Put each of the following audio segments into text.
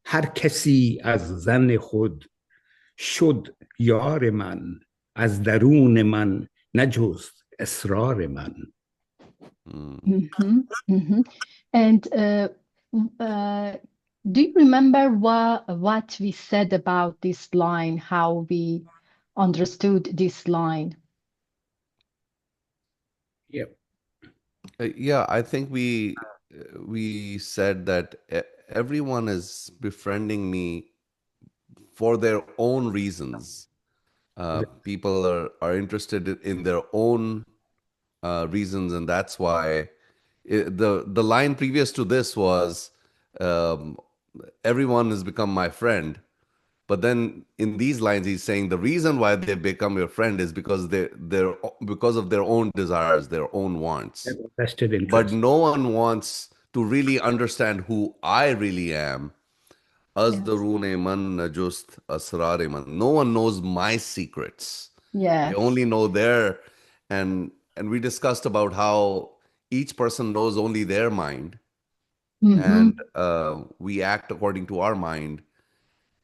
هر کسی از زن خود شد یار من، از درون من نجست اسرار من. And do you remember what we said about this line, how we understood this line? Yeah. Yeah, I think we said that everyone is befriending me for their own reasons. People are interested in their own reasons, and that's why the line previous to this was everyone has become my friend. But then in these lines, he's saying the reason why they become your friend is because because of their own desires, their own wants. Vested interest. But no one wants to really understand who I really am. No one knows my secrets. Yes. They only know their, and we discussed about how each person knows only their mind, and we act according to our mind,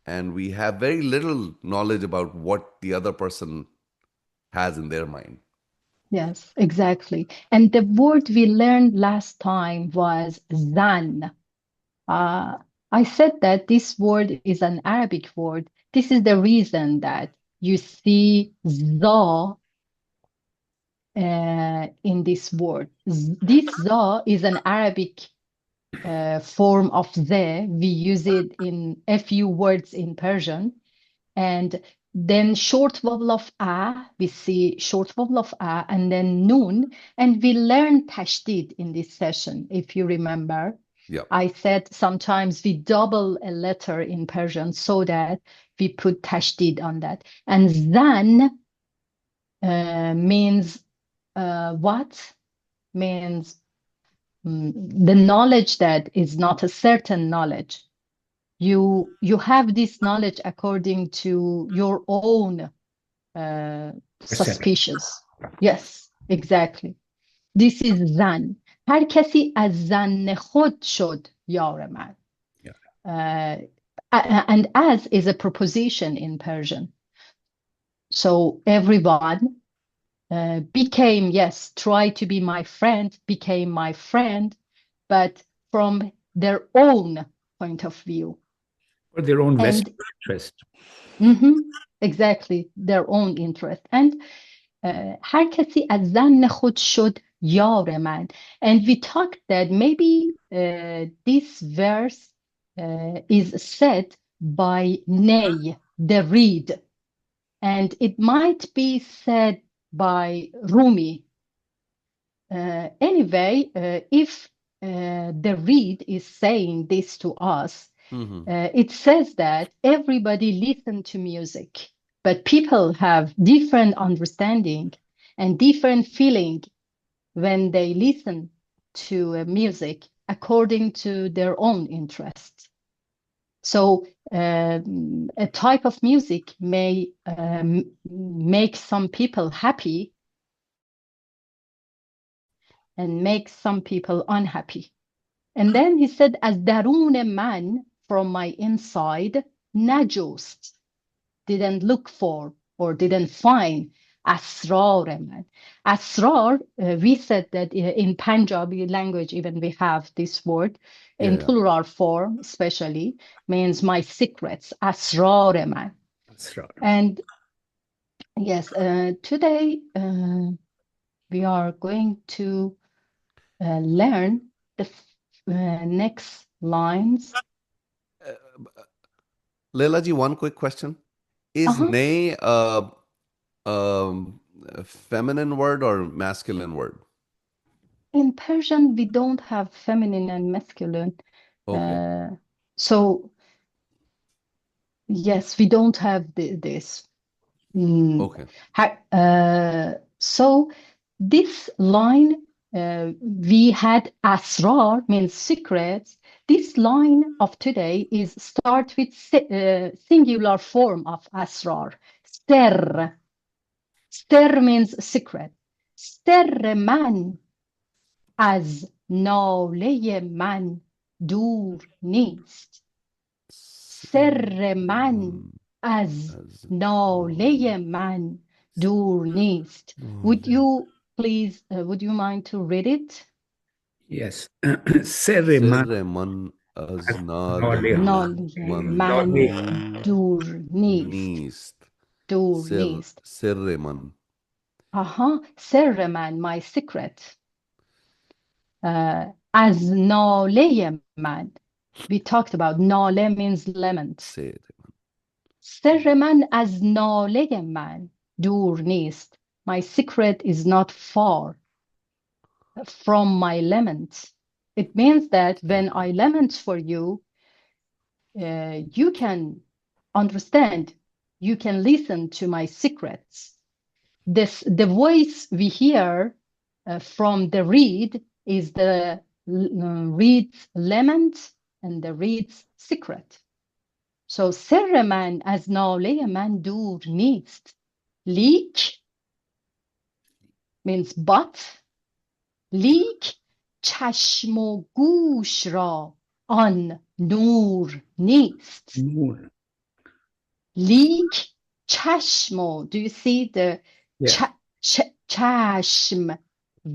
and we have very little knowledge about what the other person has in their mind. Yes, exactly. And the word we learned last time was zan. I said that this word is an Arabic word. This is the reason that you see za in this word. This za is an Arabic form of ze. We use it in a few words in Persian. And then short vowel of a, we see short vowel of a, and then nun. And we learned tashdid in this session, if you remember. Yeah. I said sometimes we double a letter in Persian so that we put tashdid on that. And zan means what? Means the knowledge that is not a certain knowledge. You have this knowledge according to your own suspicions. Yes, exactly. This is zan. هر کسی از زن خود شد یار من. And as is a preposition in Persian. So everyone became, yes, try to be my friend, became my friend, but from their own point of view. For their own vested interest. Exactly, their own interest. And هر کسی از زن خود شد یار من. And we talked that maybe this verse is said by Ney, the reed. And it might be said by Rumi. Anyway, if the reed is saying this to us, it says that everybody listen to music, but people have different understanding and different feeling when they listen to music according to their own interests. So a type of music may make some people happy and make some people unhappy. And then he said, as darun man, from my inside, najust, didn't look for or didn't find asrar man. Asrar, we said that in Punjabi language, even we have this word in plural form, especially, means my secrets, asrar man. And yes, today we are going to learn the next lines. Leila ji, one quick question. Is nay a feminine word or masculine word? In Persian, we don't have feminine and masculine. Okay. So, yes, we don't have this. Okay. So, this line, we had asrar, means secrets. This line of today is start with singular form of asrar. Ster. Ster means secret. Ster man از ناله من دور نیست. سر من از از ناله من دور نیست. Would you mind to read it? Yes. سر من سر من از از ناله ناله ناله من من دور دور نیست. نیست. دور نیست. سر من. سر من, my secret. از ناله من. We talked about ناله means lament. سر من از ناله من دور نیست. My secret is not far from my lament. It means that when I lament for you, you can understand, you can listen to my secrets. The voice we hear from the reed is the reed's lament and the reed's secret. So سر من از ناله من دور نیست. لیک means but. لیک چشم و گوش را آن نور نیست. نور. لیک چشم. Do you see the چشم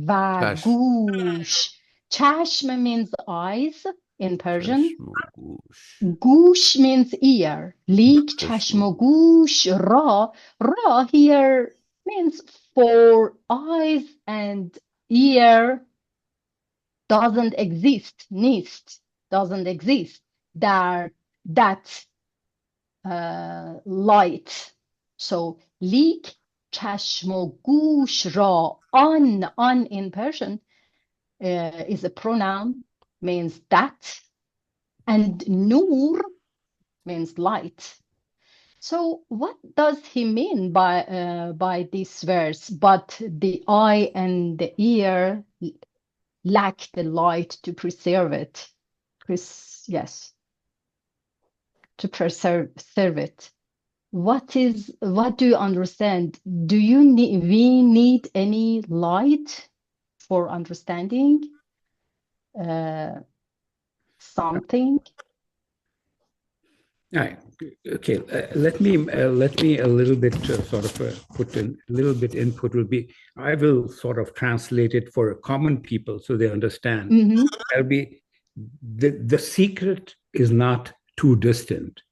و گوش. چشم means eyes in Persian. گوش means ear. لیک چشم و گوش را. را here means for eyes and ear doesn't exist. نیست doesn't exist. That light. So لیک چشم و گوش را on in Persian is a pronoun, means that, and nur means light. So what does he mean by this verse? But the eye and the ear lack the light to preserve it. Yes, to preserve it. What do you understand? We need any light for understanding something? Okay, let me a little bit put in a little bit input will be, I will sort of translate it for common people so they understand. Mm-hmm. That'll be the secret is not too distant.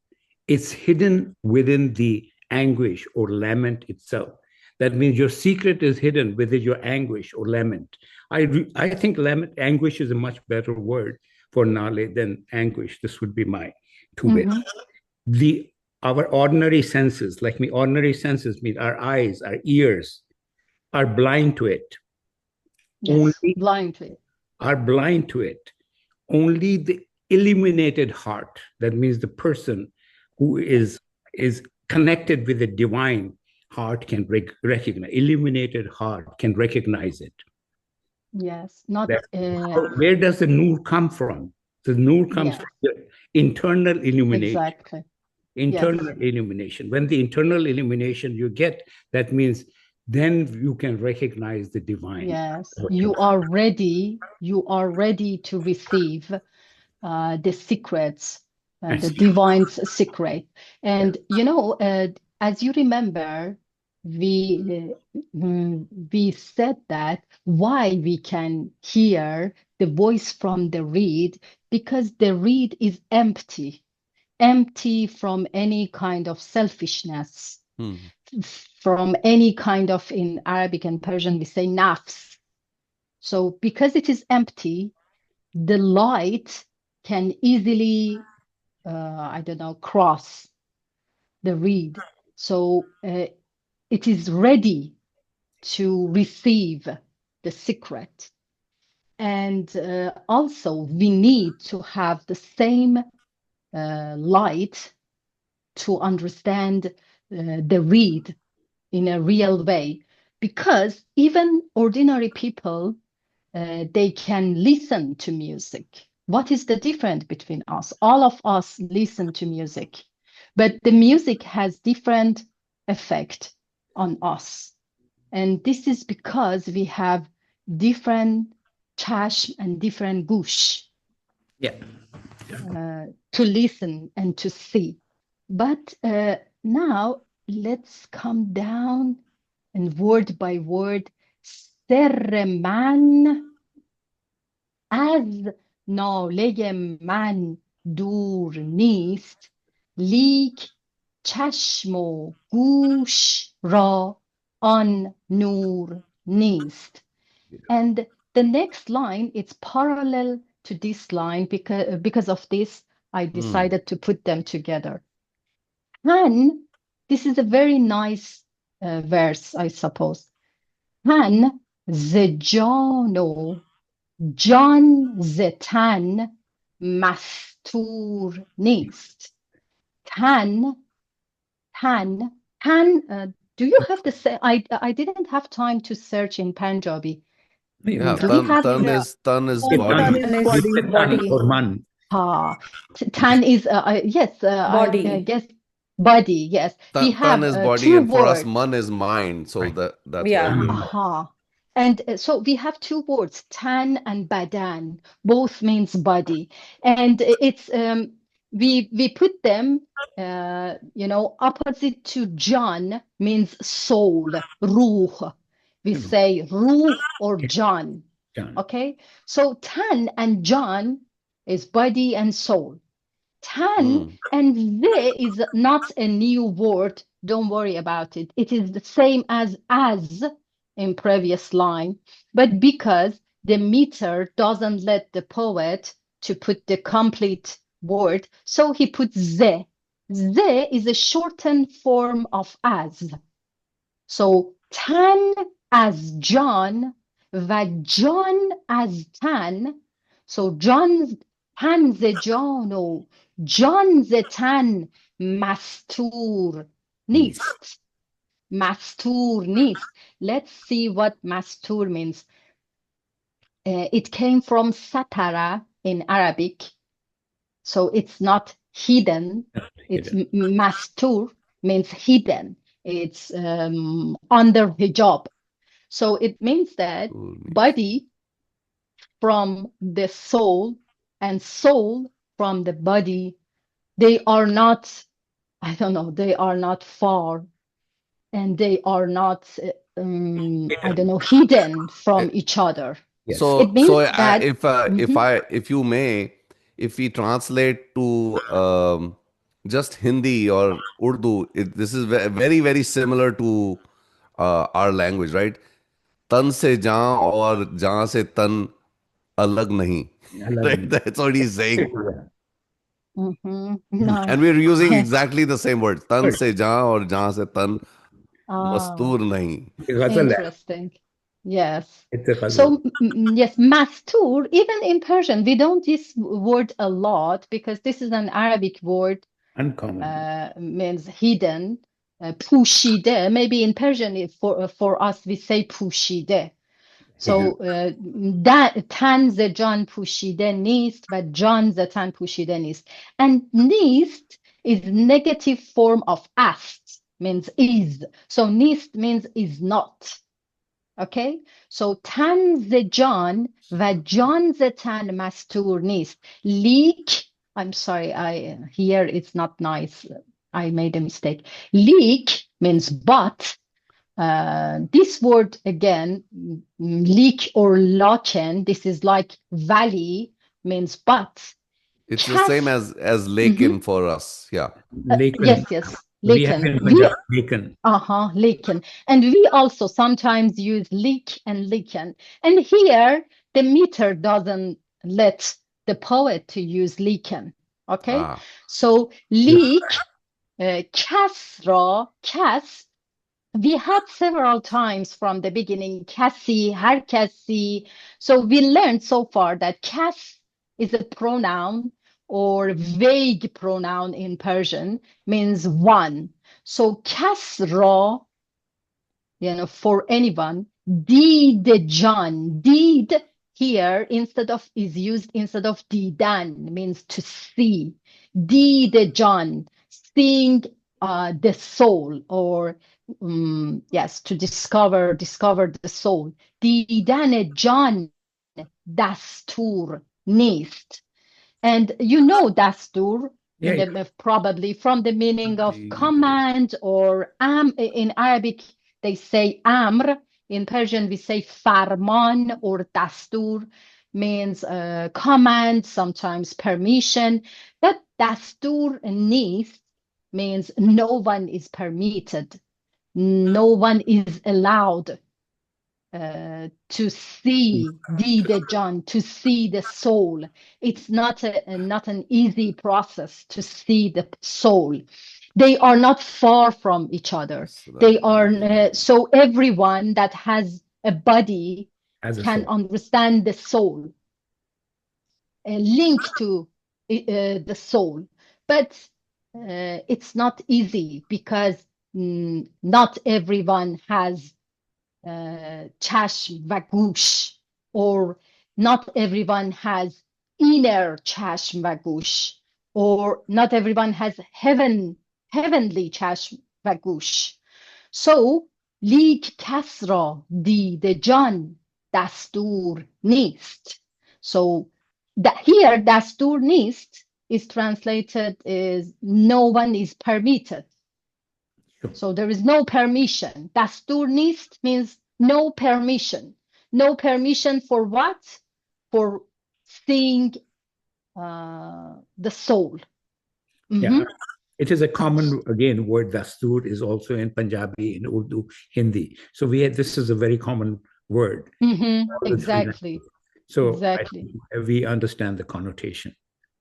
It's hidden within the anguish or lament itself. That means your secret is hidden within your anguish or lament. I think anguish is a much better word for knowledge than anguish. This would be my two ways. Our ordinary senses, ordinary senses mean our eyes, our ears, are blind to it. Yes, blind to it. Are blind to it. Only the illuminated heart, that means the person who is connected with the divine heart, can recognize. Illuminated heart can recognize it. Yes, not. Where does the nur come from? The nur comes from the internal illumination. Exactly. Internal illumination. When the internal illumination you get, that means then you can recognize the divine. Yes, you are ready to receive the secrets, the divine's secret. And as you remember, we said that why we can hear the voice from the reed, because the reed is empty from any kind of selfishness, from any kind of, in Arabic and Persian we say nafs. So because it is empty, the light can easily cross the reed. So it is ready to receive the secret. And also we need to have the same light to understand the reed in a real way, because even ordinary people, they can listen to music. What is the difference between us? All of us listen to music, but the music has different effect on us. And this is because we have different chashm and different gush. Yeah. to listen and to see. But now let's come down and word by word. سر من از ناله من دور نیست، لیک چشم و گوش را آن نور نیست. And the next line, it's parallel to this line because of this, I decided to put them together. Han, this is a very nice verse, I suppose. Han ز جان و جان ز تن مستور نیست. تن do you have the same? I didn't have time to search in Punjabi. Yeah, Do we have tan it? is body. Tan is body. Or man. Tan is yes, Body. I guess body. Yes, we have Tan is body, two and for us, words. man is mind. So that's Yeah. why And so we have two words, tan and badan, both means body, and it's we put them, opposite to John means soul, ruh. We say ruh or John. Okay, so tan and John is body and soul. Tan and they is not a new word. Don't worry about it. It is the same as in previous line, but because the meter doesn't let the poet to put the complete word, so he puts ze. Ze is a shortened form of as. So tan as John, و جان از تن. So John تن ز جان و جان ز تن مستور نیست. مستور نیست. Let's see what mastur means. It came from satara in Arabic. So it's not hidden. It's mastur means hidden. It's under hijab. So it means that body from the soul and soul from the body, they are not, they are not far. And they are not, hidden from each other. Yes. So, It means that if we translate to just Hindi or Urdu, this is very, very similar to our language, right? Tan se jaan or jaan se tan alag nahi. Right? That's what he's saying. Nice. And we're using exactly the same word. Tan se jaan or jaan se tan mastoor nahi. Interesting. Yes. It's a So, yes, mastur, even in Persian, we don't use word a lot because this is an Arabic word. Uncommon. Means hidden. Pushide. Maybe in Persian, for us, we say pushide. So, that tan ze jan pushide nist, but jan ze tan pushide nist. And nist is negative form of ast, means is. So, nist means is not. Okay, so tan ze jan و جان ze tan mastur nist. Leak, I'm sorry, here it's not nice. I made a mistake. Leak means but. This word again, leak or laken, this is like valley, means but. It's the same as laken for us. Yeah. Yes. Laken. Laken. And we also sometimes use leak and laken. And here, the meter doesn't let the poet to use laken. Okay? So, leak, kas, we had several times from the beginning, kasi, har kasi. So, we learned so far that kas is a pronoun or vague pronoun in Persian, means one. So kasra, for anyone, did John, did here is used instead of didan, means to see. Did John, seeing the soul, or to discover the soul. Didan John dastur nist. And you know dastur, Yeah, probably from the meaning of The- command or in Arabic, they say amr. In Persian, we say farman or dastur means command, sometimes permission. But dastur nist means no one is permitted, no one is allowed to see the John, to see the soul. It's not not an easy process to see the soul. They are not far from each other. They are so everyone that has a body as a can soul. understand the soul, a link to the soul. But it's not easy because not everyone has چشم و گوش, or not everyone has inner چشم و گوش, or not everyone has heavenly چشم و گوش. So لیک کس را دید جان دستور نیست. So that here دستور نیست is translated as no one is permitted. So there is no permission. Dastur nist means no permission. No permission for what? For seeing the soul. Yeah. It is a common, again, word dastur is also in Punjabi, in Urdu, Hindi. So this is a very common word. Exactly. So exactly. we understand the connotation.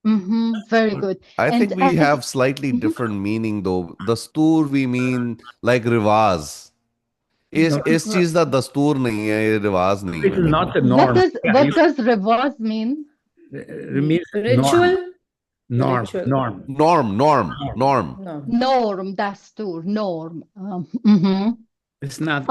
Very good. I think we have slightly different meaning though. Dastur we mean like रिवाज. इस चीज का दस्तूर नहीं है, ये रिवाज नहीं It is है. not the norm. What does rewaz mean? It means Ritual? norm. Ritual. Norm. No. Norm, dastur, norm. It's not.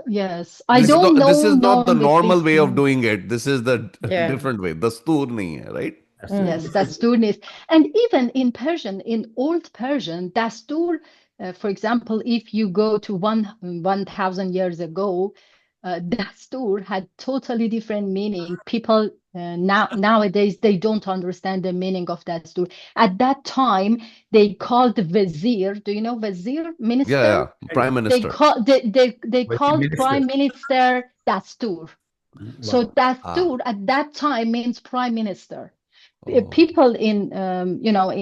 Yes, I don't know. This is not the norm normal way of between- doing it. This is the Yeah. different way. Dastur nahi hai, right? Yes, dastur is. And even in Persian, in Old Persian, dastur, for example, if you go to 1,000 years ago, dastur had totally different meaning. People nowadays, they don't understand the meaning of dastur. At that time, they called vizier. Do you know vizier? Minister? Yeah. Prime Minister. They called prime minister dastur. Wow. So dastur at that time means prime minister. Oh. People in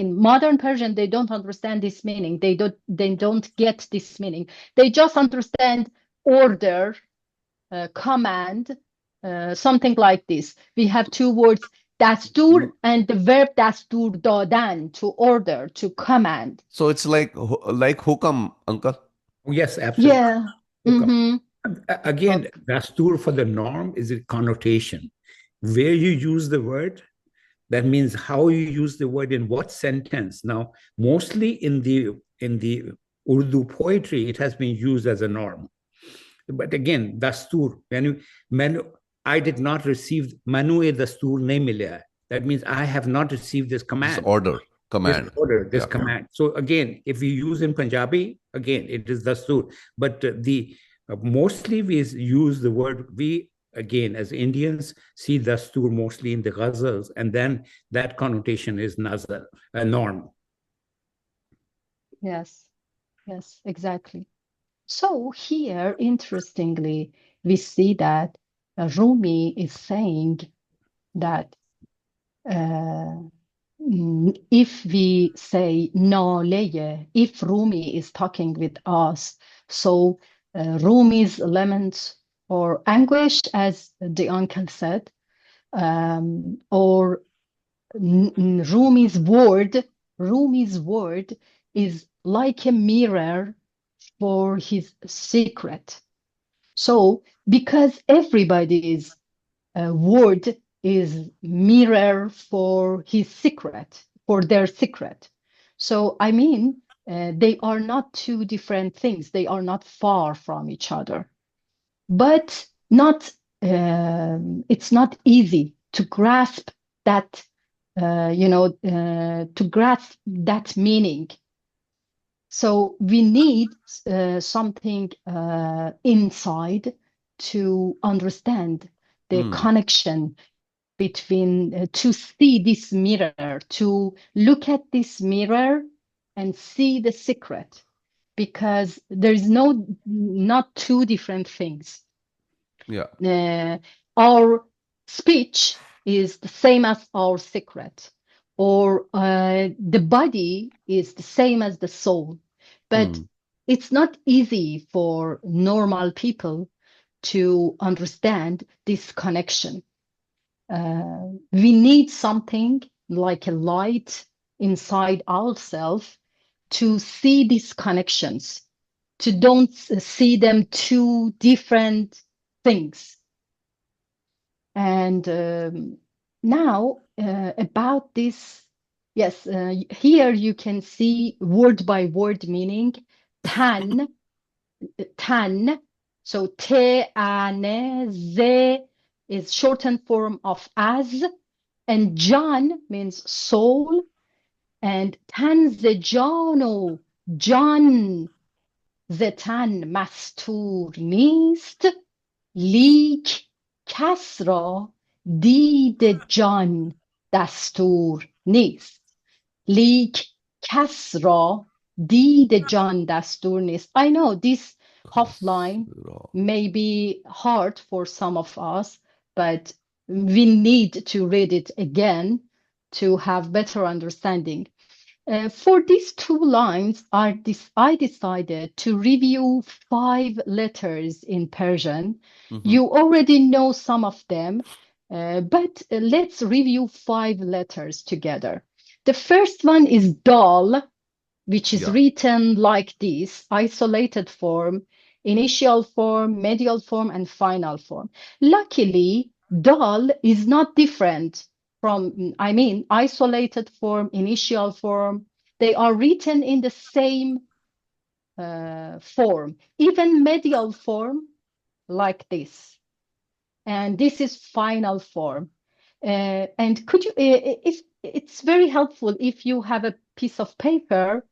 in modern Persian, they don't understand this meaning. They don't get this meaning. They just understand order, command, something like this. We have two words, dastur and the verb dastur dadan, to order, to command. So it's like hukam, uncle. Yes, absolutely. Yeah. Again, dastur for the norm is a connotation. Where you use the word, that means how you use the word in what sentence. Now, mostly in the Urdu poetry, it has been used as a norm. But again, dastur, I did not receive manu-e dastur nahi milya. That means I have not received this command. This order, command. This command. So again, if we use in Punjabi, again, it is dastur. But mostly we use the word, again, as Indians, see dastur mostly in the ghazals, and then that connotation is nazar, a norm. Yes, exactly. So here, interestingly, we see that Rumi is saying that if we say naleye, if Rumi is talking with us, so Rumi's lament or anguish, as the uncle said, or Rumi's word is like a mirror for his secret. So because everybody's word is mirror for his secret, for their secret. So I mean, they are not two different things. They are not far from each other. But it's not easy to grasp that, to grasp that meaning. So we need something inside to understand the connection between to see this mirror, to look at this mirror and see the secret, because there is not two different things. Yeah. Our speech is the same as our secret, or the body is the same as the soul, but it's not easy for normal people to understand this connection. We need something like a light inside ourselves to see these connections, to don't see them two different things. And now about this, yes, here you can see word by word meaning. Tan, so T-A-N-Z is shortened form of as, and Jan means soul, and Tanzejano, Jan زتن مستور نیست لیک کس را دید جان دستور نیست لیک کس را دید جان دستور نیست. I know this half line may be hard for some of us, but we need to read it again to have better understanding. For these two lines, I decided to review 5 letters in Persian. You already know some of them, but let's review 5 letters together. The first one is dal, which is written like this: isolated form, initial form, medial form, and final form. Luckily, dal is not different from, isolated form, initial form. They are written in the same form, even medial form like this. And this is final form. And could you, it's very helpful if you have a piece of paper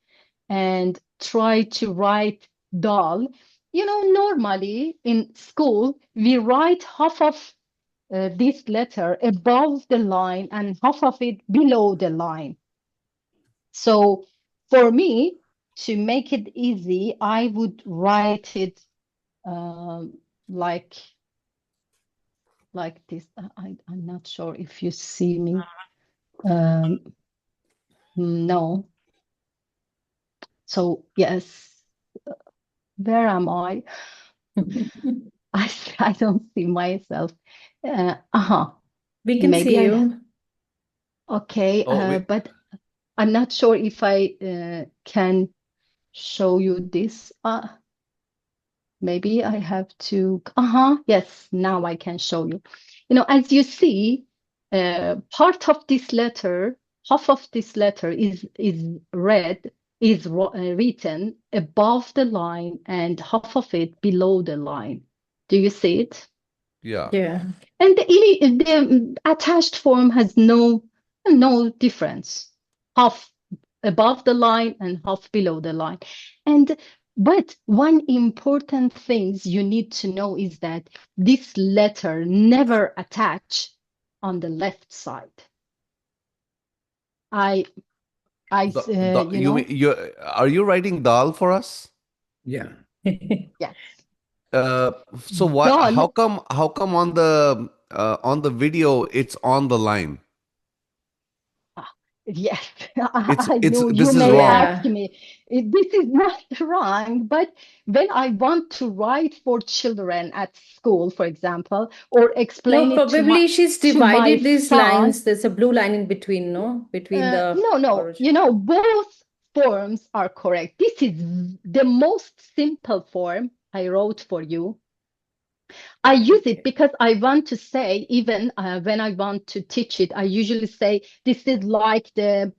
and try to write dal. You know, normally in school, we write half of this letter above the line and half of it below the line. So for me, to make it easy, I would write it like this. I'm not sure if you see me. No. So yes, where am I? I don't see myself. We can Maybe see you. Okay, but I'm not sure if I can show you this. Maybe I have to. Yes, now I can show you. You know, as you see, part of this letter, half of this letter is written above the line and half of it below the line. Do you see it? Yeah. And the attached form has no difference. Half above the line and half below the line. But one important thing you need to know is that this letter never attach on the left side. Are you writing dal for us? Yeah. Yes. So what? Dal. How come on the video it's on the line? Yes, This you is may wrong. ask me. This is not wrong, but when I want to write for children at school, for example, or explain No, it to probably she's to my divided these son, lines. There's a blue line in between, no? Between the no, origin. you know, both forms are correct. This is the most simple form I wrote for you. I use it because I want to say, even when I want to teach it, I usually say this is like the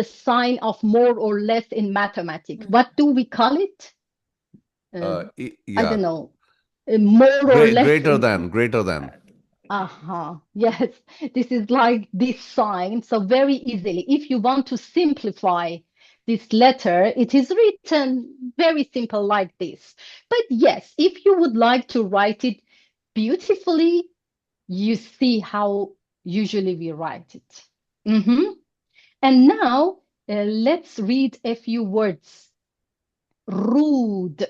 sign of more or less in mathematics. What do we call it? I don't know. More or less. Greater than. Yes, this is like this sign. So very easily, if you want to simplify this letter, it is written very simple like this. But yes, if you would like to write it beautifully, you see how usually we write it. And now let's read a few words. Rude.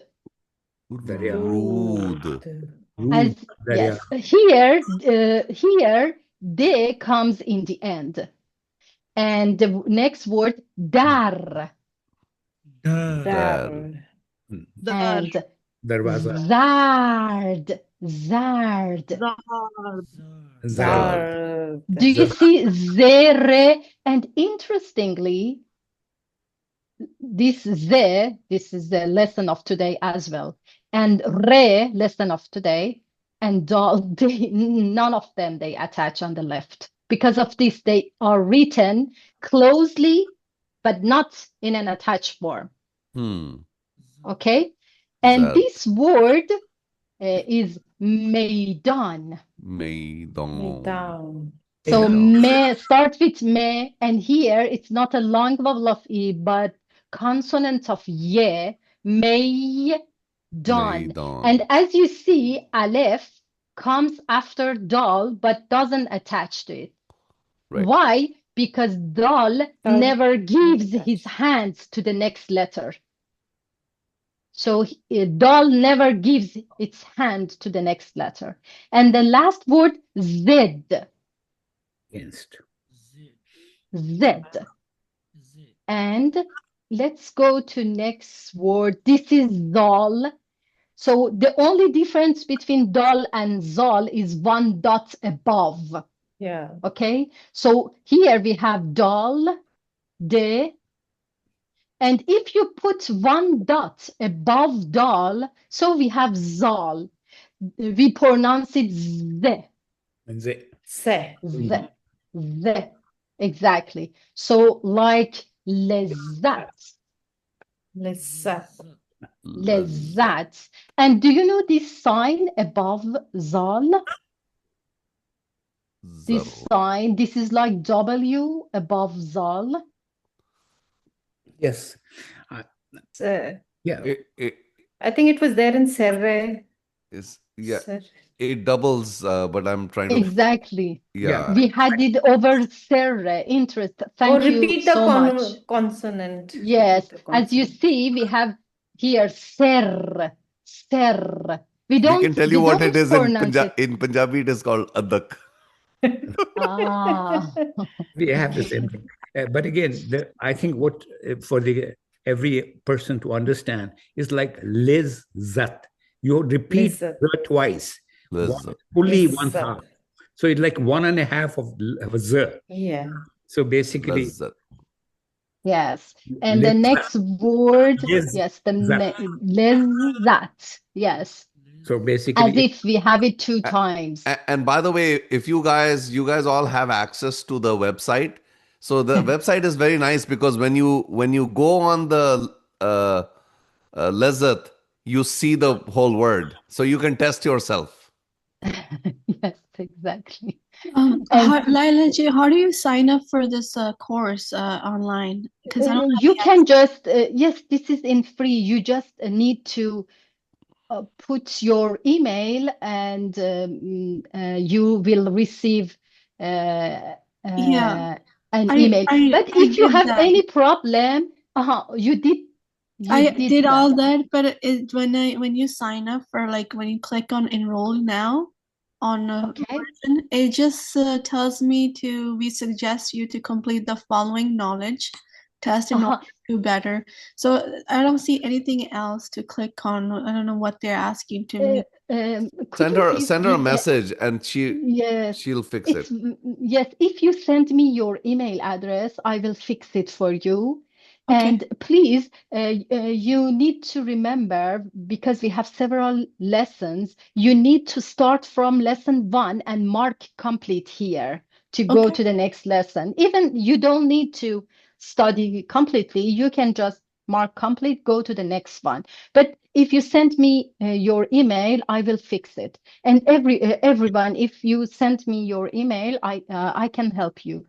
Rude. As yes, here de comes in the end. And the next word dar. Dar. And Darwaza. zard. Zard. Zard. Do you see zere? And interestingly, this is the lesson of today as well. And re, lesson of today, and dal, none of them they attach on the left. Because of this, they are written closely, but not in an attached form. Okay? And Zard. this word is meidan. Meidan. So me start with me, and here it's not a long vowel of e, but consonant of ye, meidan. And as you see, aleph comes after dal, but doesn't attach to it. Right. Why? Because dal never gives his hands to the next letter. So dal never gives its hand to the next letter. And the last word, zed. Against. Z. And let's go to next word. This is zal. So the only difference between dal and zal is one dot above. Yeah. Okay. So here we have dal, de. And if you put one dot above dal, so we have zal. We pronounce it ze. And they, Se. The, exactly. So like lezat, lezat. And do you know this sign above zal? This sign, this is like W above zal. yes. Se. Yeah. I think it was there in Serre. Yeah. It doubles, but I'm trying to. Exactly. Yeah. We had it over serre. Interest. Thank you repeat the so much. consonant. Yes. Repeat the As you consonant. see, we have here ser, ser. We can tell you what it is pronounce it. in Punjabi. It is called adak. Ah. We have the same thing. But again, I think what for every person to understand is like Liz Zat. You repeat Lizzat. the twice. Lizzat. Fully Lizzat. 1/2. So it's like 1.5 of a Z. Yeah. So basically, Lizzat. Yes. And the Lizzat. next word, Lizzat. yes, the lezat. Yes. So basically, As if we have it two times. And by the way, if you guys all have access to the website. So the website is very nice because when you go on the Lizzat, you see the whole word. So you can test yourself. Yes, exactly. Leila ji, how do you sign up for this course online? Because I don't have You the can just, yes, this is in free. You just need to put your email and you will receive an email. But if you have any problem, you did. I did all that, but when you sign up for when you click on enroll now on version, it just tells me we suggest you to complete the following knowledge test in order to do better. So I don't see anything else to click on. I don't know what they're asking to me. Send her a message and she'll fix it. Yes, if you send me your email address, I will fix it for you. Okay. And please, you need to remember, because we have several lessons, you need to start from lesson 1 and mark complete here to go to the next lesson. Even you don't need to study completely. You can just mark complete, go to the next one. But if you send me your email, I will fix it. And everyone, if you send me your email, I can help you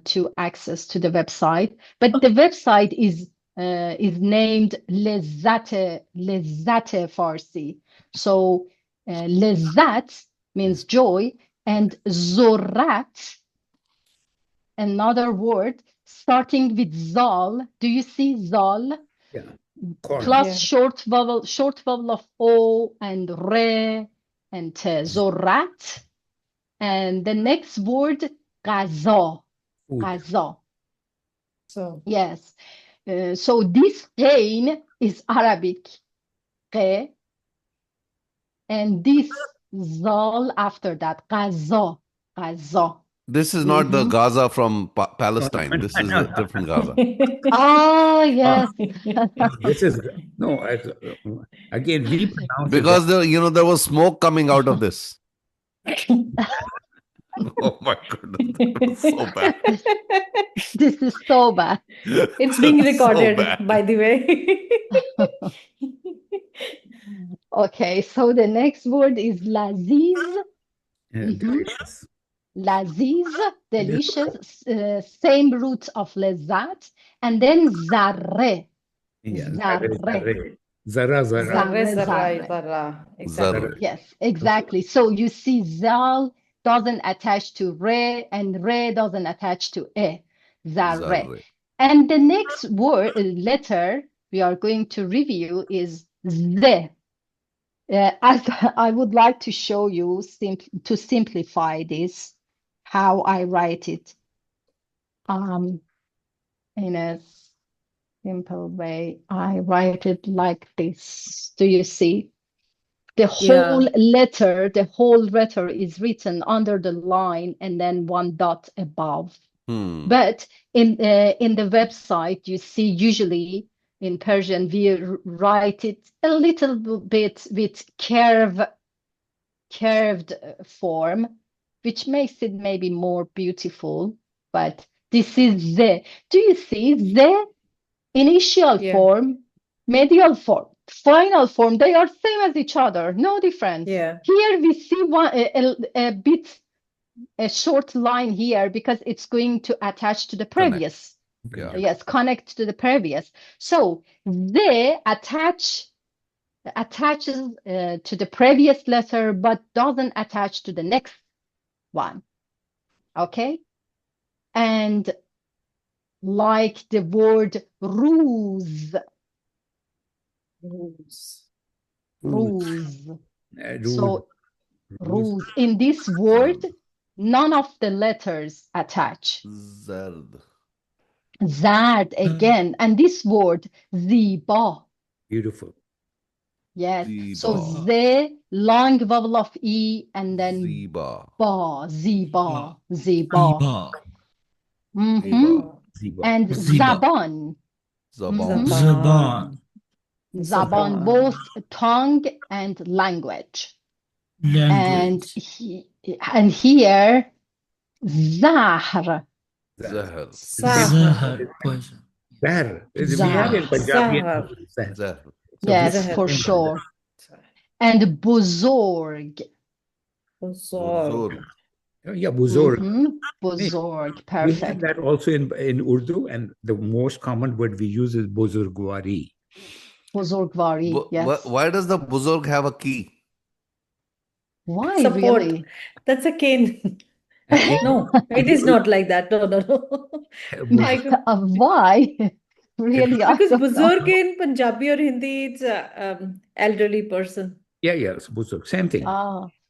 to access to the website. But the website is named Lezzate Farsi. So Lezzat means joy, And zorat, another word starting with zal. Do you see zal? Yeah. Corn. Plus Yeah. short vowel of o and re and te. Zorat. And the next word, qaza. Food. Qaza. So, Yes. So this gain is Arabic. Q, and this zal after that, qaza. Qaza. This is not the Mhm. Gaza from Palestine. This is a different Gaza. Ah, yes. This is no. Again, we pronounce Because it. there was smoke coming out of this. Oh my goodness, that was so bad. This is so bad. it's being So recorded, bad. by the way. Okay, so the next word is laziz. Delicious. Laziz, delicious, same root of lezat, and then zarre. Yeah. Zarre. Zara. Zarre, Zarre. zarra, zarra. Exactly. Zarre. Yes, exactly. So you see zal doesn't attach to re and re doesn't attach to e. Zarre. Zarre. And the next word letter we are going to review is ze. I would like to show you to simplify this, how I write it in a simple way. I write it like this. Do you see? The whole letter, the whole letter is written under the line and then one dot above. But in the website, you see usually in Persian, we write it a little bit with curved form, which makes it maybe more beautiful. But this is the. Do you see the initial form, medial form, final form? They are same as each other, no difference. Yeah. Here we see a short line here because it's going to attach to the previous. Yeah. Yes, connect to the previous. So they attaches to the previous letter but doesn't attach to the next one. Okay? And like the word ruse. Ruse. So ruse. In this word, none of the letters attach. Zard. Zard again. And this word, ziba. Beautiful. Yes. Ziba. So ze, long vowel of E, and then Ziba. ba, ziba, ziba. Ziba. Mhm. Ziba. And Ziba. zaban. Zaban. Zaban. Zaban, both tongue and language. Language. And here, zahr. Zahr. Zahar. Poison. Zahr. We have in Punjabi. Zahr. Zahr. Yes, Zahr. for sure. And buzorg. Buzurg. Yeah, buzurg. Buzorg, We have perfect. that also in Urdu, and the most common word we use is buzurgwari. Buzorgwari, yes. Why does the Buzurg have a key? Why Support. really? That's a cane. No, it is not like that. No, no, no. Why? Really, I Because don't know. Buzurg in Punjabi or Hindi, it's elderly person. Yeah, it's buzurg. Same thing.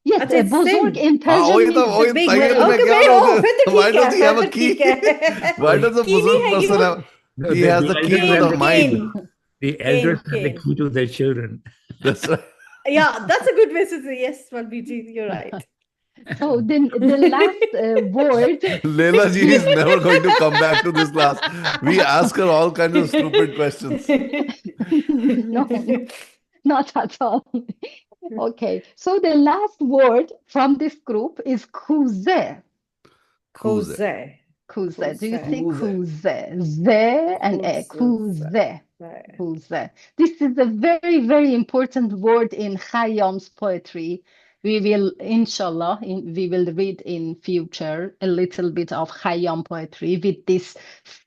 Yes, अच्छा, it's buzorg same. in Persian वही means तो the वही big सही है whale. तो मैं Okay, क्या भाई, बोल फिर तो Why ठीक does है, he have फिर a तो key? ठीक है. Why does the Key नहीं Buzurg है person क्यों? have? No, He has the key to the mind. The elders have the cane. key to their children. That's right. Yeah, that's a good way to say. Yes, Malbiji, you're right. So the last word. Leila ji is never going to come back to this class. We ask her all kinds of stupid questions. No, not at all. Okay, so the last word from this group is kuze. Kuze. Kuze. Do you see Kuze. kuze? Ze and e. Kuze. Kuze. This is a very, very important word in Khayyam's poetry. We will, inshallah, we will read in future a little bit of Khayyam poetry with this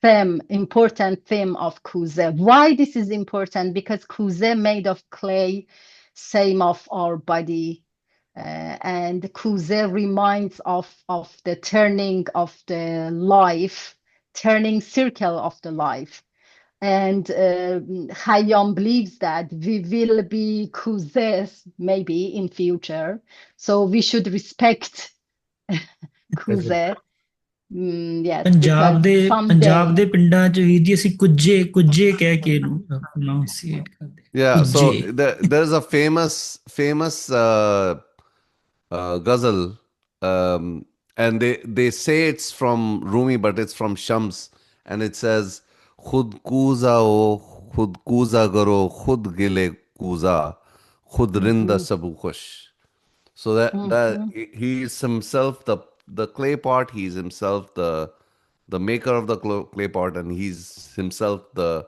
theme, important theme of kuze. Why this is important? Because kuze made of clay, same of our body, And kuze reminds of the turning of the life, turning circle of the life. And Khayyam believes that we will be kuzes maybe in future, so we should respect kuze. Yes, Punjab because ਦੇ someday ਪਿੰਡਾਂ 'ਚ ਵੀਰ ਜੀ ਅਸੀਂ ਕੁੱਜੇ ਕਹਿ ਕੇ ਇਹਨੂੰ pronunciate ਕਰਦੇ Yeah, so ਕੁੱਜੇ there's a famous ghazal, and they say it's from Rumi, but it's from Shams, and it says khud kuza o khud kuza garo khud gile kuza khud rinda sabu khush. So that he is himself the clay pot, he's himself the maker of the clay pot, and he's himself the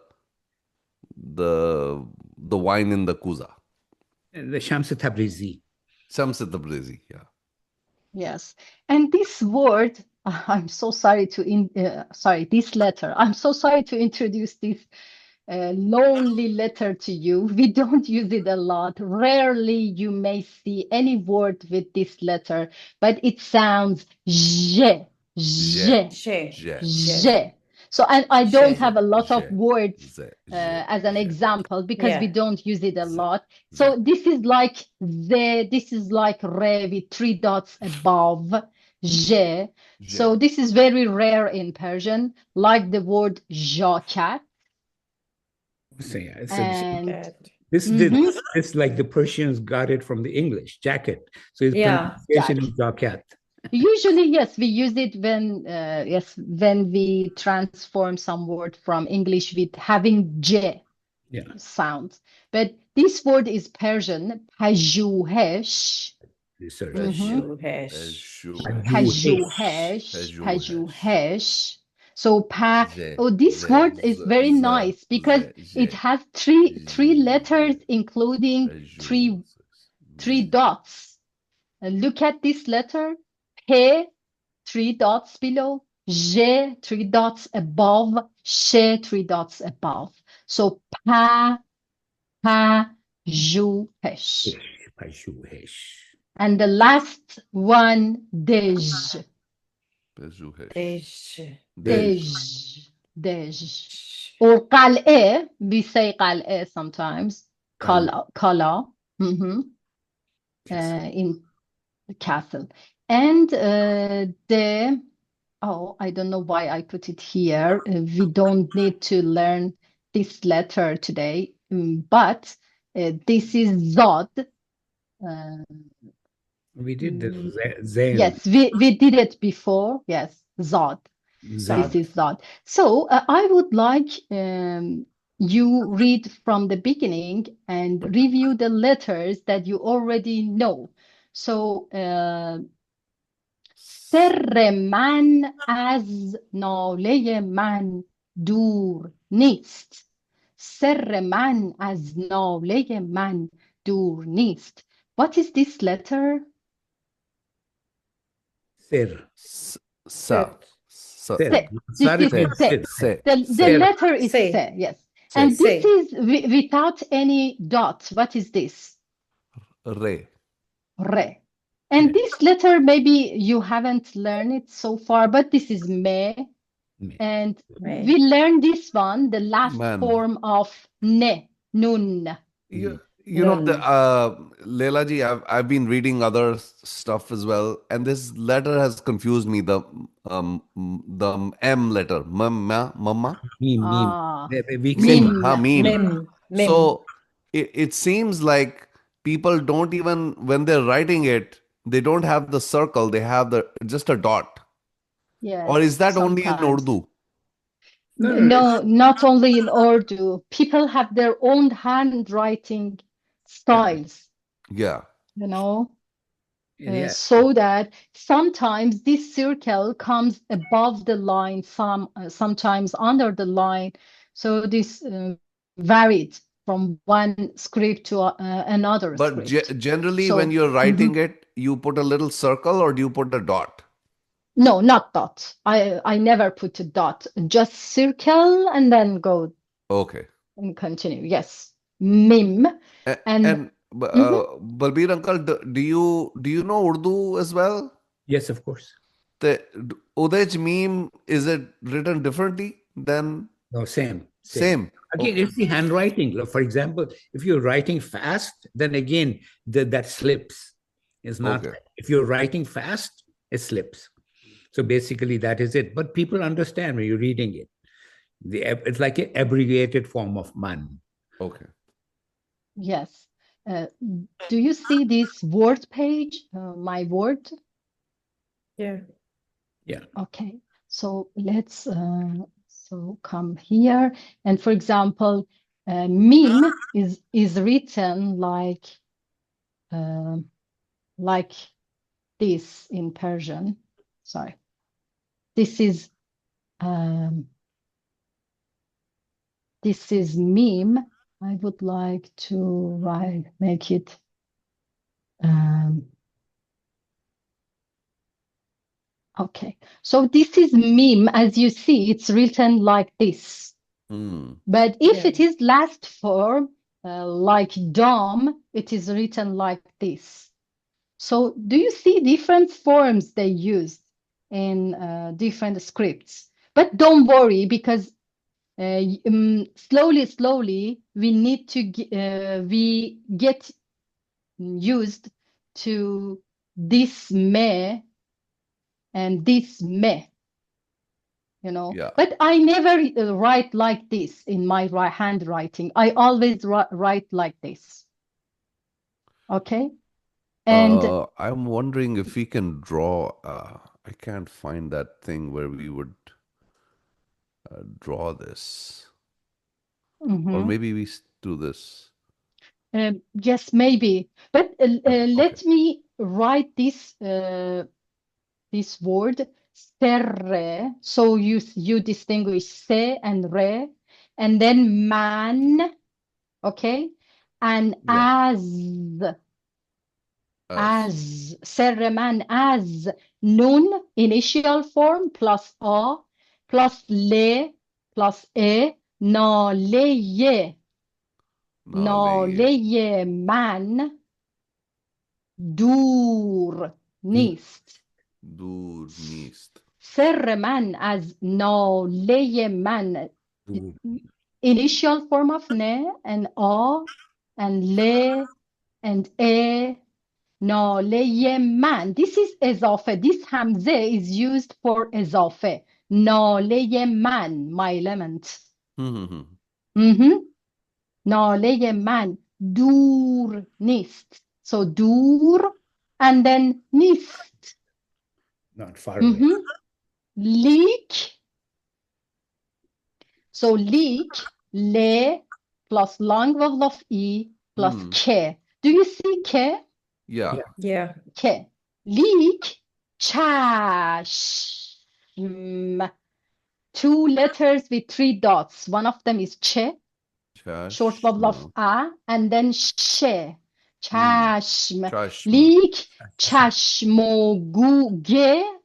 wine in the kuza. The Shams Tabrizi. Shams Tabrizi, yeah. Yes, and this word, I'm so sorry this letter. I'm so sorry to introduce this lonely letter to you. We don't use it a lot. Rarely you may see any word with this letter, but it sounds je, je, je. So I don't have a lot of words as an example because we don't use it a lot. So this is like ze, this is like re with 3 dots above, je. So this is very rare in Persian, like the word jacket. So yeah, And this like the Persians got it from the English, jacket. So it's pronunciation is jacket. Usually, yes, we use it when we transform some word from English with having j sound. But this word is Persian, pajuhesh. Pajuhesh. So this word is very nice because it has three letters, including three dots. Look at this letter. P, 3 dots below. J, 3 dots above. Sh, 3 dots above. So pajuhesh. And the last one, dej. Dej. Or qal'e, we say qal'e sometimes. Kala. In castle. And I don't know why I put it here. We don't need to learn this letter today, but this is Zod. We did the Zain. Yes, we did it before. Yes, Zod. This is Zod. So I would like you read from the beginning and review the letters that you already know. So سر من از ناله من دور نیست. سر من از ناله من دور نیست. What is this letter? Sir. Sa. The letter is se, yes. And this is without any dot. What is this? Re. Re. And this letter, maybe you haven't learned it so far, but this is me. And we learned this one, the last form of ne, nun. You know, Leila ji, I've been reading other stuff as well, and this letter has confused me. The M letter, mama, Mim. So it seems like people don't even, when they're writing it, they don't have the circle; they have just a dot. Yes, or is that sometimes. only in Urdu? No, not only in Urdu. People have their own handwriting styles. Yeah. You know, so that sometimes this circle comes above the line, sometimes under the line. So this varied from one script to another But script. Generally, when you're writing it, you put a little circle or do you put a dot? No, not dot. I never put a dot. Just circle and then go. Okay. And continue. Yes. Mim. And Balbir uncle, do you know Urdu as well? Yes, of course. The Udaj meme, is it written differently than No, same. same? Again, Okay. it's the handwriting. Like, for example, if you're writing fast, then again, that slips. It's not, Okay. if you're writing fast, it slips. So basically, that is it. But people understand when you're reading it. It's like an abbreviated form of man. Okay. Yes. Do you see this word page, my word? Yeah. Yeah. Okay. So let's so come here. And for example, meme is written like this in Persian. Sorry. This is meme. I would like to make it okay. So this is meme. As you see, it's written like this. But if it is last form, like dom, it is written like this. So do you see different forms they use in different scripts? But don't worry, because slowly, we need to we get used to this me and this me. You know, Yeah. but I never write like this in my handwriting. I always write like this. Okay. And I'm wondering if we can draw. I can't find that thing where we would draw this, or maybe we do this. yes, maybe. But Okay. let me write this this word serre. So you distinguish se and re, and then man. Okay, and Yeah. as serreman, as nun initial form plus a plus le plus e naleye naleye man dur nist serreman as naleye man initial form of ne and a and le and e ناله من. This is اضافه. This hamze is used for اضافه. ناله من, my element. ناله من دور نیست. So دور and then نیست. Not far away. Leak. So leak, le plus long vowel of e plus ke. Do you see ke? Yeah. Yeah. که لیک چشم. Two letters with three dots. One of them is چه, short vowel of a, and then شه. چشم. لیک چشم و گو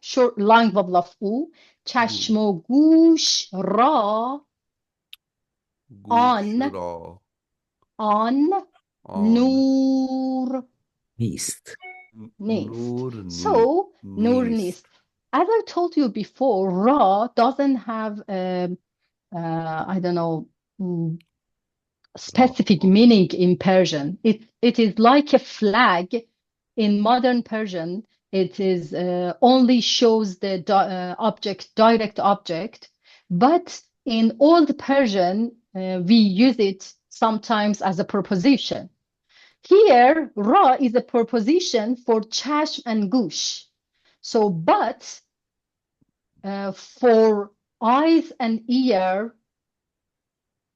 short long vowel of او. چشم و گوش را آن نور East. Nist. So, nur nist. As I told you before, ra doesn't have I don't know, specific meaning in Persian. It is like a flag in modern Persian. It is only shows the object, direct object, but in old Persian we use it sometimes as a preposition. Here, ra is a preposition for chashm and gush. So, but for eyes and ear,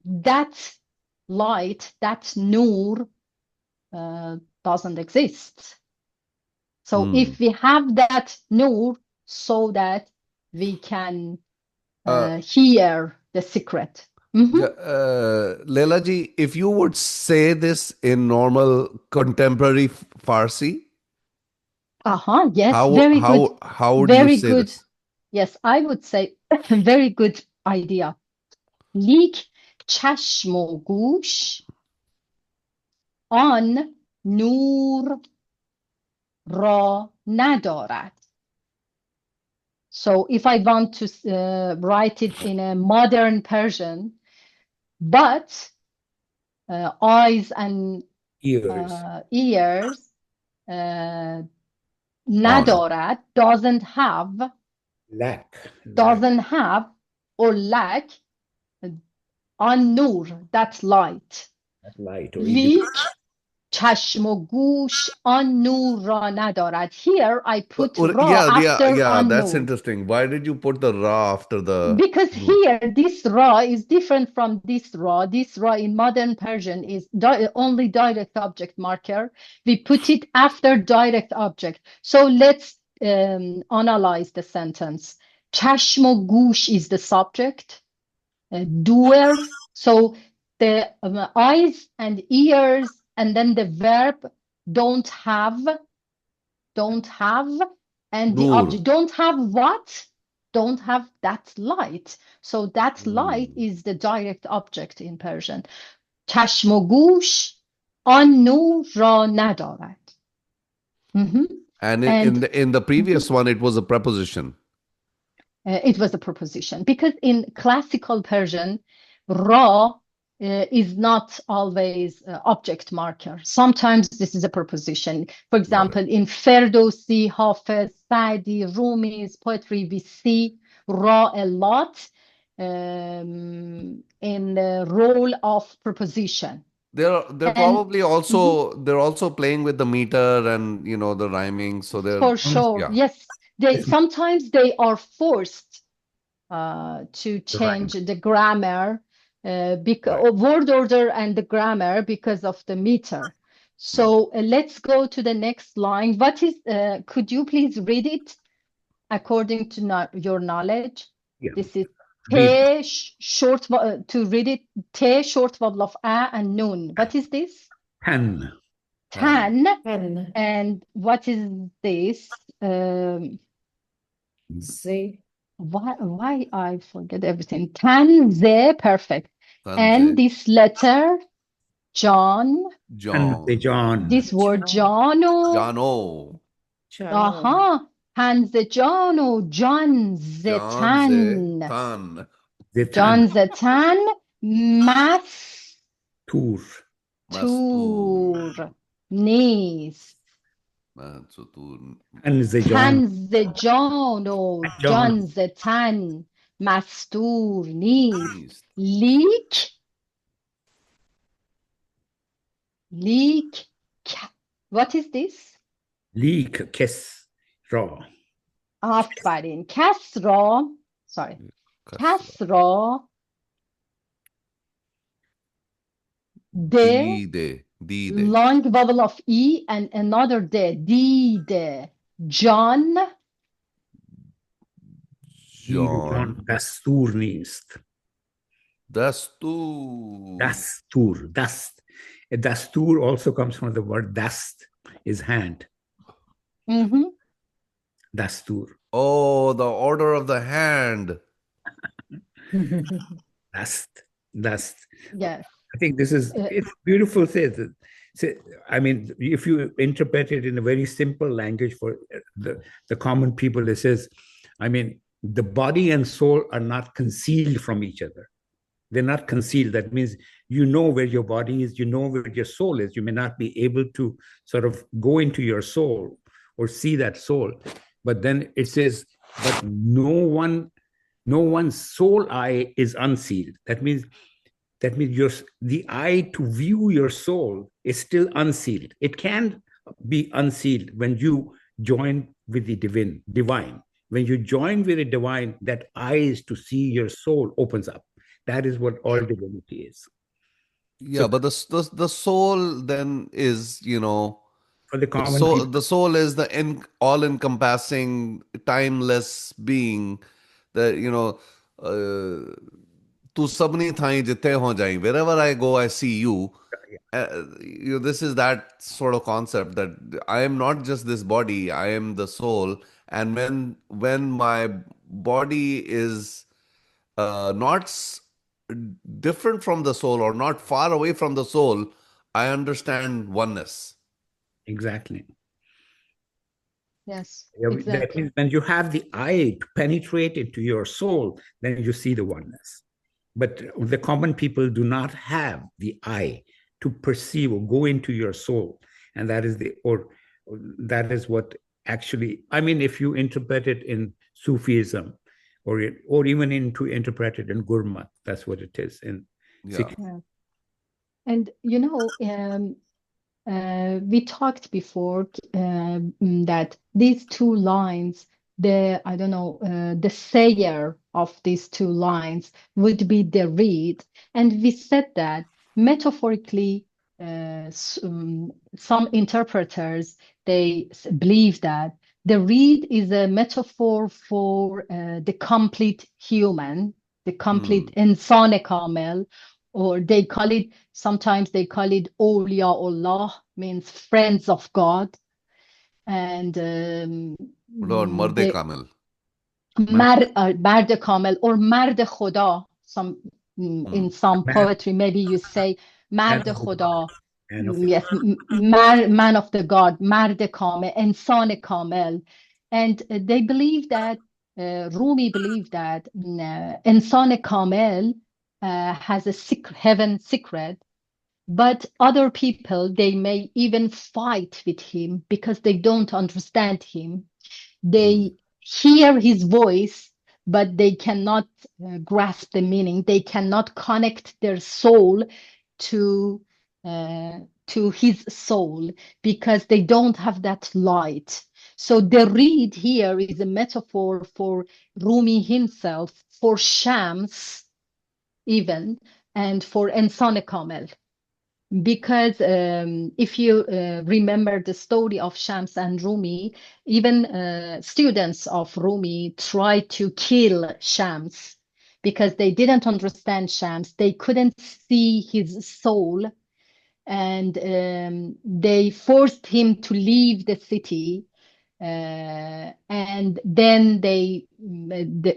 that light, that nur, doesn't exist. So, if we have that nur, so that we can hear the secret. Leila ji, if you would say this in normal contemporary Farsi, yes, how good. How would Very you say good. this? Yes, I would say very good idea. لیک چشم و گوش آن نور را ندارد. So if I want to write it in a modern Persian, but eyes and ears ندارد, doesn't have, or lack an nur, that's light. لیک چشم و گوش آن نور را ندارد. Here I put ra after an that's nur. interesting. Why did you put the ra after the Because here this ra is different from this ra. This ra in modern Persian is only direct object marker. We put it after direct object. So let's analyze the sentence. چشم و گوش is the subject. Doer. So the eyes and ears and then the verb don't have, and the object don't have what? Don't have that light. So that light is the direct object in Persian. چشم و گوش آن نور را ندارد. And in the previous one, it was a preposition. It was a preposition because in classical Persian, ra is not always object marker. Sometimes this is a preposition. For example, in Ferdowsi, Hafiz, Saadi, Rumi's poetry, we see ra a lot in the role of preposition. They're probably also they're also playing with the meter and the rhyming. So they're for sure, yes. Sometimes they are forced to change the grammar, word order and the grammar because of the meter. So let's go to the next line. What is? Could you please read it according to your knowledge? Yeah. This is te short to read it. Te short vowel of a and nun. What is this? Tan. And what is this? Say. Why I forget everything. Tanze, perfect. And this letter, John. This word, Jano. Aha. Tanze John Zetan. John Zetan. Mastur. نیست. تنز جان و جان ز تن مستور نیست. لیک what is this? لیک کس را. آفرین. کس را de long vowel of E and another de. John دستور نیست. Dast. Dastur also comes from the word dast, is hand. Dastur. Oh, the order of the hand. Dast. Yes. I think this is it's beautiful. I mean, if you interpret it in a very simple language for the common people, it says, I mean, the body and soul are not concealed from each other. They're not concealed. That means you know where your body is, you know where your soul is. You may not be able to sort of go into your soul or see that soul. But then it says, but no one's soul eye is unsealed. That means the eye to view your soul is still unsealed. It can be unsealed when you join with the divine. When you join with the divine, that eyes to see your soul opens up. That is what all divinity is. Yeah, but the soul then is, for the common people. The soul is the all-encompassing, timeless being that, tu sabni thai jitte ho jai. Wherever I go, I see you. This is that sort of concept that I am not just this body, I am the soul. And when my body is not different from the soul or not far away from the soul, I understand oneness. Exactly. Yes, That exactly. means when you have the eye to penetrate into your soul, then you see the oneness. But the common people do not have the eye to perceive or go into your soul. And that is that is what actually, I mean, if you interpret it in Sufism or even interpret it in Gurmat, that's what it is in Sikh. Yeah. And we talked before that these two lines, the sayer of these two lines would be the reed. And we said that metaphorically, some interpreters, they believe that the reed is a metaphor for the complete human, the complete insan kamel, or sometimes they call it awliyaullah, means friends of God. And What about Marde Kamil? Mard Kamel or Mard Khuda. In some poetry, maybe you say Mard Khuda. Yes, man of the God, Mard Kamel, Insan Kamel. And they believe that, Rumi believed that Insan Kamel has a heaven secret, but other people, they may even fight with him because they don't understand him. They hear his voice, but they cannot grasp the meaning. They cannot connect their soul to his soul because they don't have that light. So the reed here is a metaphor for Rumi himself, for Shams even, and for Ensane Kamel. Because if you remember the story of Shams and Rumi, even students of Rumi tried to kill Shams because they didn't understand Shams. They couldn't see his soul, and they forced him to leave the city. And then the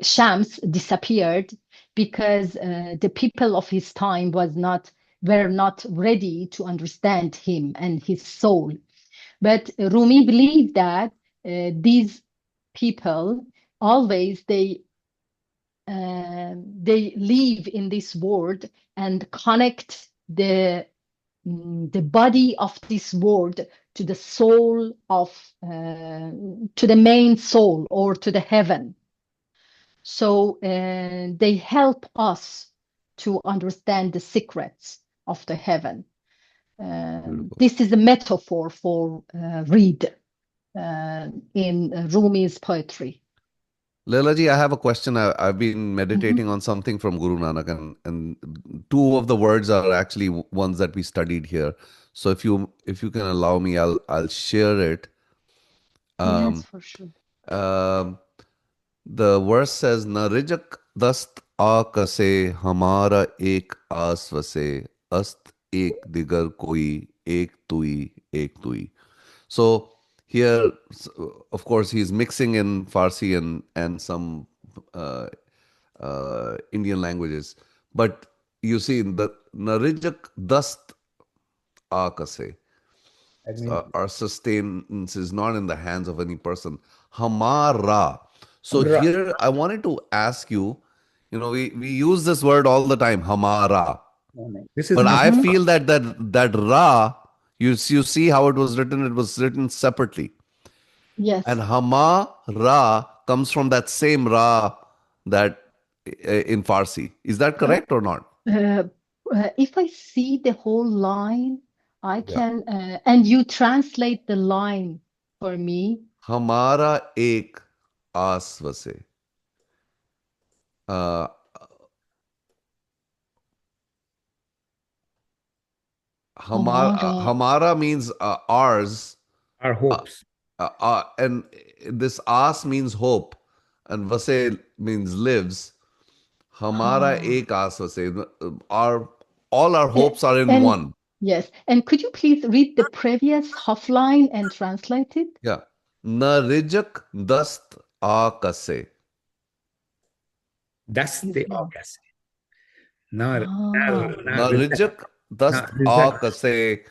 Shams disappeared because the people of his time were not ready to understand him and his soul. But Rumi believed that these people always they live in this world and connect the body of this world to the soul of to the main soul or to the heaven. So they help us to understand the secrets of the heaven. This is a metaphor for reed in Rumi's poetry. Leila ji, I have a question. I've been meditating on something from Guru Nanak, and two of the words are actually ones that we studied here. So if you can allow me, I'll share it. Yes, for sure. The verse says, "Na rijak dast aakase hamara ek aas vase ast ek digar koi ek tui." So here, of course, he's mixing in Farsi and some Indian languages. But you see, the narijak dast aakase, our sustenance is not in the hands of any person. Hamara. So here, I wanted to ask you, we use this word all the time, hamara. But I feel that ra, you see how it was written separately. Yes. And hama ra comes from that same ra that in Farsi. Is that correct or not? If I see the whole line, I can, and you translate the line for me. Hamara ek aas vase. Hamara means ours. Our hopes. And this aas means hope. And vase means lives. Hamara ek aas vase. All our hopes are in one. Yes. And could you please read the previous half line and translate it? Yeah. Na rijak dast aakase. That's the aakase. Na rijak दस्त आ कसे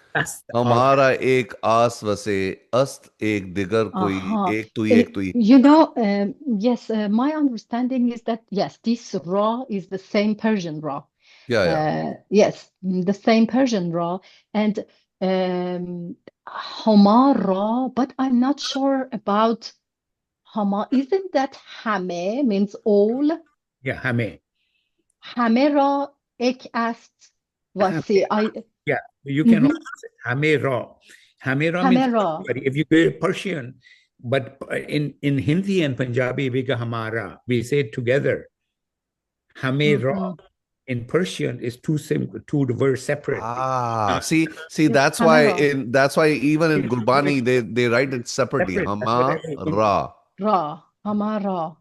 हमारा एक आस वसे अस्त एक दिगर कोई एक तुई You know, yes, my understanding is that, yes, this Ra is the same Persian Ra. yeah Yes, the same Persian Ra. And Hama Ra, but I'm not sure about Hama. Isn't that Hame means all? Yeah, hame. Hame Ra ek ast wasi. Yeah, you can also say hamera. Hamera means Hamera. everybody. If you go Persian, but in Hindi and Punjabi, we go hamara. We say it together. Hamera in Persian is two words separate. see that's why even in Gurbani they write it separately. Separate. Hamara. Ra. Hamara.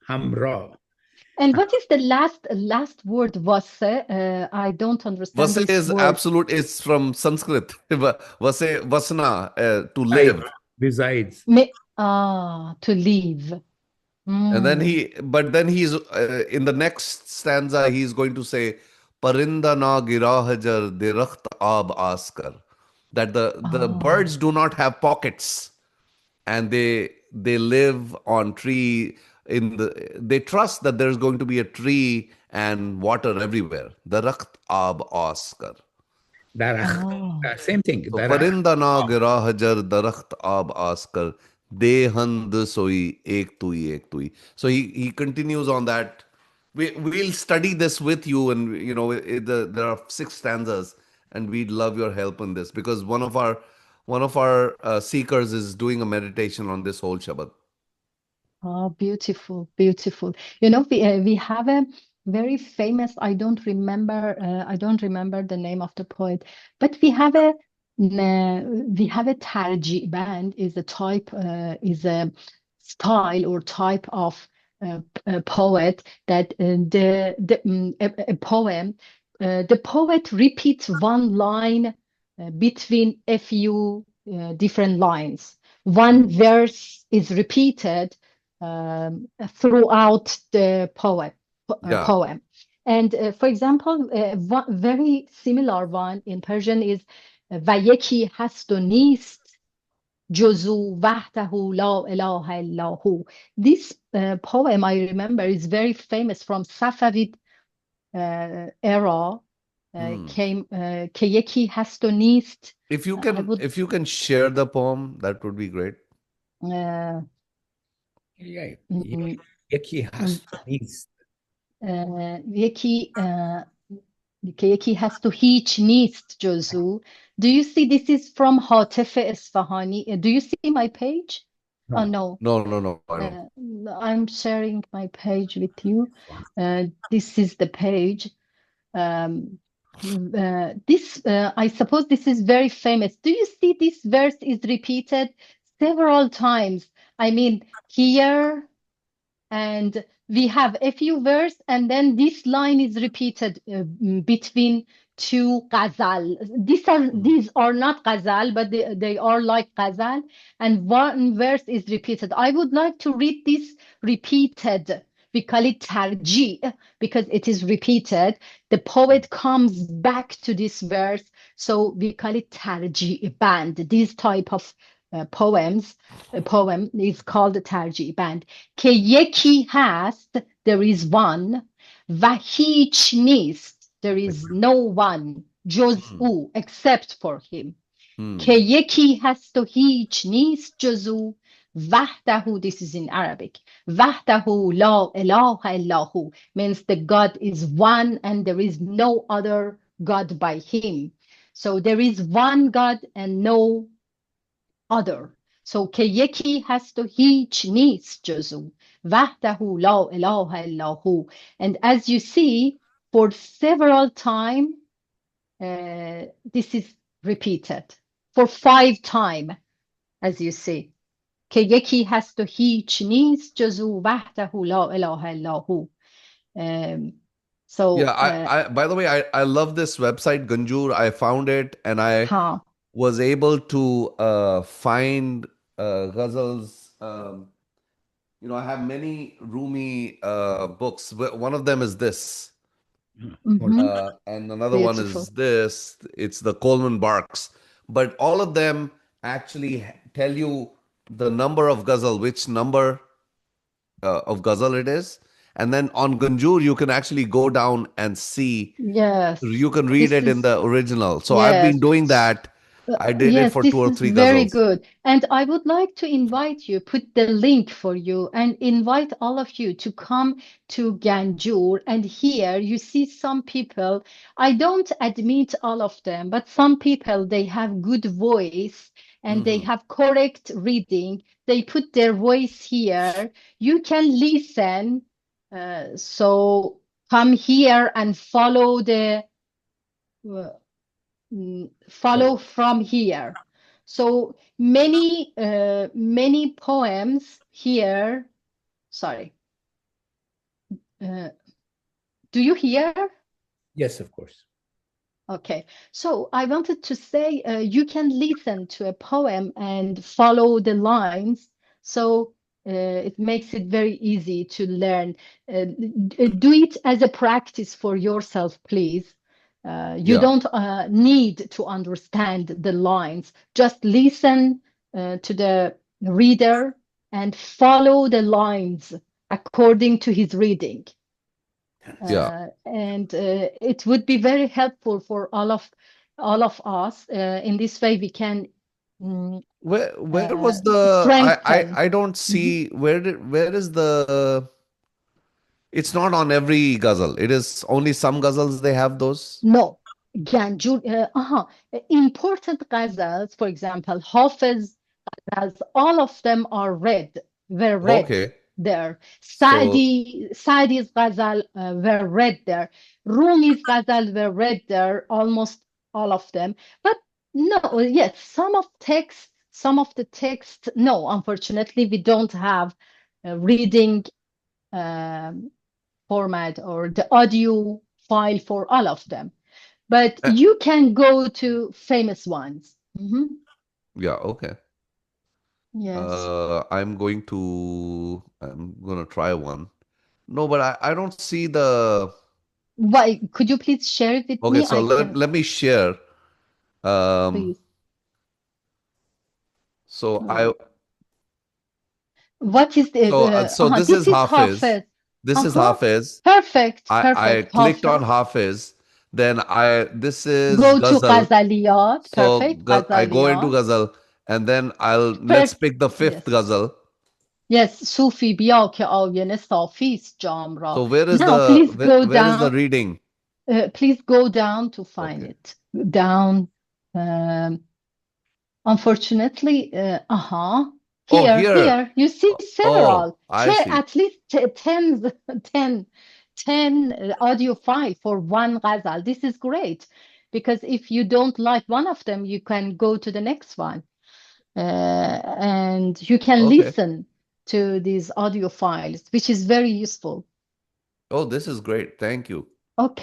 Hamra. And what is the last word vase? I don't understand Vase this is word. absolute. It's from Sanskrit. Vase, vasna, to live. Resides. To live. And then he's in the next stanza, he's going to say, Parinda na gira hajar dirakht ab askar. That the birds do not have pockets, and they live on tree they trust that there's going to be a tree and water everywhere. Darakht ab askar. Same thing. So parinda na gira hajar darakht ab askar dehand soi ek tui. So he continues on that. We'll study this with you, and there are 6 stanzas, and we'd love your help in this, because one of our seekers is doing a meditation on this whole Shabad. Oh, beautiful, beautiful. We have a very famous, I don't remember the name of the poet, but we have a tarji band, is a style or type of poet that a poem, the poet repeats one line between a few different lines. One verse is repeated throughout the poem. And for example, one very similar one in Persian is و یکی هست و نیست جزو وحده لا اله الا هو. This poem, I remember, is very famous from Safavid era. Came که یکی هست و نیست. If you can share the poem, that would be great. یکی هست نیست. یکی هست و هیچ نیست جزو. Do you see this is from حاطف اصفهانی? Do you see my page? No. No. I'm sharing my page with you. This is the page. I suppose this is very famous. Do you see this verse is repeated several times? I mean, here, and we have a few verses, and then this line is repeated between two ghazal. These are not ghazal, but they are like ghazal, and one verse is repeated. I would like to read this repeated. We call it tarji because it is repeated. The poet comes back to this verse, so we call it tarji band. This type of a poem is called tarji band. که یکی هست, there is one. و هیچ نیست, there is no one. جز او, except for him. که یکی هست و هیچ نیست جز او. وحده, this is in Arabic. وحده لا اله الا هو means the God is one and there is no other God by him. So there is one God and no other. So که یکی هست و هیچ نیست جز او. وحده لا اله الا هو. And as you see, for several times, this is repeated. For 5 times, as you see. که یکی هست و هیچ نیست جز او. وحده لا اله الا هو. So I by the way, I love this website Ganjoor. I found it, and I was able to find ghazals. I have many Rumi books. One of them is this. Mhm. And another one Beautiful. is this. It's the Coleman Barks. But all of them actually tell you the number of ghazal, which number of ghazal it is. And then on Ganjur, you can actually go down and see. Yes, You can read this it in is the original. So I've yes. been doing that. I did it Yes, for two this or is three very ghazals. good. And I would like to invite you, put the link for you, and invite all of you to come to Ganjur. And here you see some people, I don't admit all of them, but some people, they have good voice and they have correct reading. They put their voice here. You can listen. So come here and follow the uh, follow from here. So many poems here. Sorry. Do you hear? Yes, of course. Okay. So I wanted to say you can listen to a poem and follow the lines. So it makes it very easy to learn. Do it as a practice for yourself, please. You Yeah. don't need to understand the lines. Just listen to the reader and follow the lines according to his reading. Yeah. And it would be very helpful for all of us. In this way, we can Where was the strengthen. I don't see where is the it's not on every ghazal. It is only some ghazals they have those. No, Ganjur, important ghazals, for example, Hafiz ghazals, all of them are were read Okay. there. So Sadi's ghazal were read there. Rumi's ghazal were read there, almost all of them. But no, yes, some of the text, no, unfortunately, we don't have a reading um, format or the audio file for all of them. But uh, you can go to famous ones. yeah, okay. Yes. I'm gonna try one. No, but I don't see the Why? Could you please share it with okay, me? so I can, let me share. Um please. so Uh, I what is so this is this is Hafiz. Hafiz. This is Uh-huh. Hafiz. Perfect, I perfect. clicked on Hafiz. Hafiz. Then this is Go to Ghazal. Ghazaliyat. So Perfect. I go into Ghazaliyat. Ghazal and then let's First, pick the fifth yes. Ghazal. Yes, Sufi bia ke آینه صافی است جام را. So where is Now, please go where is the down. reading? Please go down to find Okay. it. Down. Um, Unfortunately, Oh, here. here, you see Oh, several, I see. at least 10 audio file for one ghazal. This is great because if you don't like one of them, you can go to the next one and you can Okay. listen to these audio files, which is very useful. Oh, this is great. Thank you. Okay.